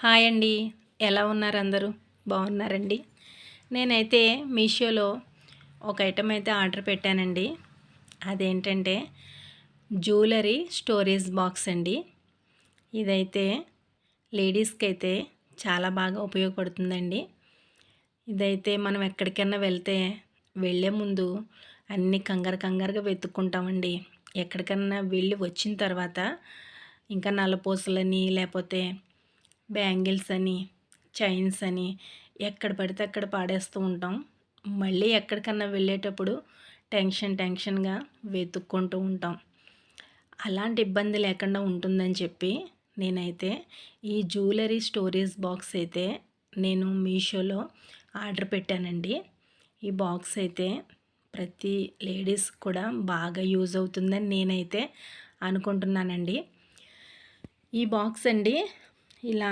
Hi అండి. ఎలా ఉన్నారు అందరూ? బాగున్నారండి? నేనైతే మీషోలో ఒక ఐటెం అయితే ఆర్డర్ పెట్టానండి. అదేంటంటే జ్యువెలరీ స్టోరేజ్ బాక్స్ అండి. ఇదైతే లేడీస్కి అయితే చాలా బాగా ఉపయోగపడుతుందండి. ఇదైతే మనం ఎక్కడికైనా వెళ్ళే ముందు అన్నీ కంగారుగా వెతుక్కుంటామండి. ఎక్కడికన్నా వెళ్ళి వచ్చిన తర్వాత ఇంకా నల్లపూసలని లేకపోతే బ్యాంగిల్స్ అని చైన్స్ అని ఎక్కడ పడితే అక్కడ పాడేస్తూ ఉంటాం. మళ్ళీ ఎక్కడికన్నా వెళ్ళేటప్పుడు టెన్షన్గా వెతుక్కుంటూ ఉంటాం. అలాంటి ఇబ్బంది లేకుండా ఉంటుందని చెప్పి నేనైతే ఈ జ్యువెలరీ స్టోరేజ్ బాక్స్ అయితే నేను మీషోలో ఆర్డర్ పెట్టానండి. ఈ బాక్స్ అయితే ప్రతి లేడీస్ కూడా బాగా యూజ్ అవుతుందని నేనైతే అనుకుంటున్నానండి. ఈ బాక్స్ అండి ఇలా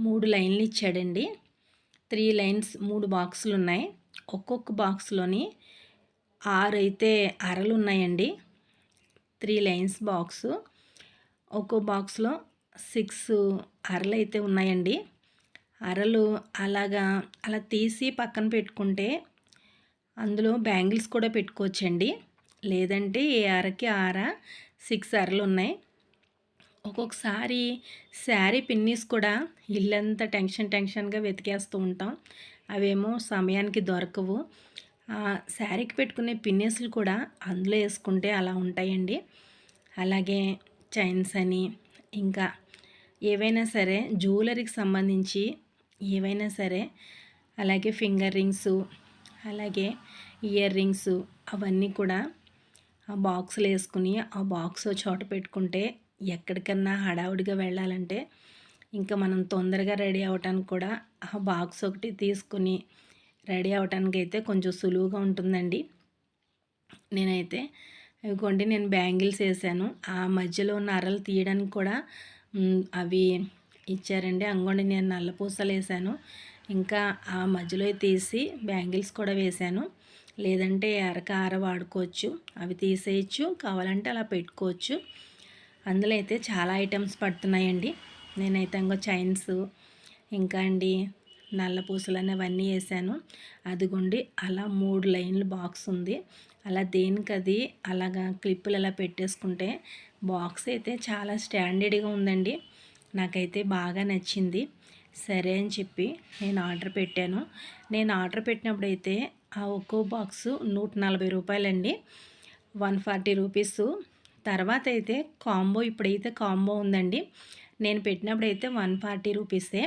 3 లైన్లు ఇచ్చాడండి. 3 లైన్స్ 3 బాక్సులు ఉన్నాయి. ఒక్కొక్క బాక్స్లోని 6 అయితే అరలు ఉన్నాయండి. 3 లైన్స్ బాక్సు. ఒక్కో బాక్స్లో 6 అరలు అయితే ఉన్నాయండి. అరలు అలా తీసి పక్కన పెట్టుకుంటే అందులో బ్యాంగిల్స్ కూడా పెట్టుకోవచ్చండి. లేదంటే ఏ అరకి 6 అరలు ఉన్నాయి. ఒక్కొక్కసారి శారీ పిన్నీస్ కూడా ఇల్లంతా టెన్షన్గా వెతికేస్తూ ఉంటాం. అవేమో సమయానికి దొరకవు. శారీకి పెట్టుకునే పిన్నీస్లు కూడా అందులో వేసుకుంటే అలా ఉంటాయండి. అలాగే చైన్స్ అని ఇంకా ఏవైనా సరే జ్యువెలరీకి సంబంధించి ఏవైనా సరే, అలాగే ఫింగర్ రింగ్సు, అలాగే ఇయర్ రింగ్సు అవన్నీ కూడా ఆ బాక్స్లో వేసుకుని ఆ బాక్స్ చోట పెట్టుకుంటే ఎక్కడికన్నా హడావుడిగా వెళ్ళాలంటే ఇంకా మనం తొందరగా రెడీ అవ్వటానికి కూడా ఆ బాక్స్ ఒకటి తీసుకుని రెడీ అవ్వటానికి అయితే కొంచెం సులువుగా ఉంటుందండి. నేనైతే నేను బ్యాంగిల్స్ వేసాను. ఆ మధ్యలో ఉన్న అరలు తీయడానికి కూడా అవి ఇచ్చారండి. అంగోండి నేను నల్లపూసలు వేసాను. ఇంకా ఆ మధ్యలో తీసి బ్యాంగిల్స్ కూడా వేశాను. లేదంటే అర వాడుకోవచ్చు. అవి తీసేయచ్చు, కావాలంటే అలా పెట్టుకోవచ్చు. అందులో అయితే చాలా ఐటమ్స్ పడుతున్నాయండి. నేనైతే చైన్స్ ఇంకా అండి నల్ల పూసలు అవన్నీ వేసాను. అదిగోండి అలా 3 లైన్లు బాక్స్ ఉంది. అలా దేనికది అలాగా క్లిప్పులు అలా పెట్టేసుకుంటే బాక్స్ అయితే చాలా స్టాండర్డ్గా ఉందండి. నాకైతే బాగా నచ్చింది. సరే అని చెప్పి నేను ఆర్డర్ పెట్టాను. నేను ఆర్డర్ పెట్టినప్పుడైతే ఆ ఒక్కో బాక్సు 140 రూపాయలండి. 140 రూపీసు. తర్వాత అయితే ఇప్పుడైతే కాంబో ఉందండి. నేను పెట్టినప్పుడైతే 140 రూపీసే.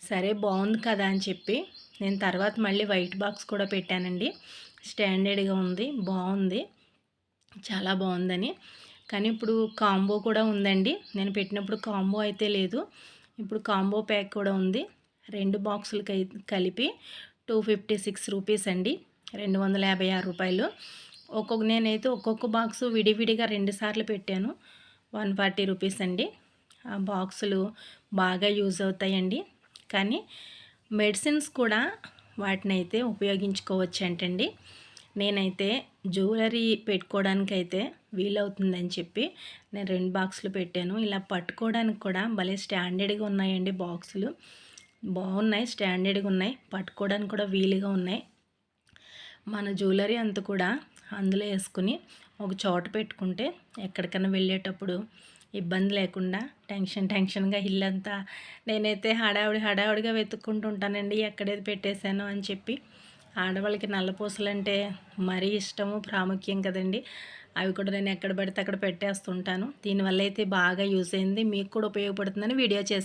సరే బాగుంది కదా అని చెప్పి నేను తర్వాత మళ్ళీ వైట్ బాక్స్ కూడా పెట్టానండి. స్టాండర్డ్గా ఉంది, బాగుంది, చాలా బాగుందని. కానీ ఇప్పుడు కాంబో కూడా ఉందండి. నేను పెట్టినప్పుడు కాంబో అయితే లేదు. ఇప్పుడు కాంబో ప్యాక్ కూడా ఉంది. 2 బాక్సులకి కలిపి 256 రూపీస్ అండి. 256 రూపాయలు. నేనైతే ఒక్కొక్క బాక్సు విడివిడిగా 2 సార్లు పెట్టాను. 140 రూపీస్ అండి. ఆ బాక్సులు బాగా యూజ్ అవుతాయండి. కానీ మెడిసిన్స్ కూడా వాటినైతే ఉపయోగించుకోవచ్చు అంటండి. నేనైతే జ్యువెలరీ పెట్టుకోవడానికైతే వీలవుతుందని చెప్పి నేను 2 బాక్సులు పెట్టాను. ఇలా పట్టుకోవడానికి కూడా భలే స్టాండర్డ్గా ఉన్నాయండి బాక్సులు. బాగున్నాయి, స్టాండర్డ్గా ఉన్నాయి, పట్టుకోవడానికి కూడా వీలుగా ఉన్నాయి. మన జ్యువెలరీ అంతా కూడా అందులో వేసుకుని ఒక చోట పెట్టుకుంటే ఎక్కడికైనా వెళ్ళేటప్పుడు ఇబ్బంది లేకుండా టెన్షన్గా ఇల్లంతా నేనైతే హడావుడిగా వెతుక్కుంటూ ఉంటానండి ఎక్కడేది పెట్టేశాను అని చెప్పి. ఆడవాళ్ళకి నల్లపూసలు అంటే మరీ ఇష్టము, ప్రాముఖ్యం కదండి. అవి కూడా నేను ఎక్కడ పడితే అక్కడ పెట్టేస్తుంటాను. దీనివల్ల అయితే బాగా యూజ్ అయింది. మీకు కూడా ఉపయోగపడుతుందని వీడియో చేస్తాను.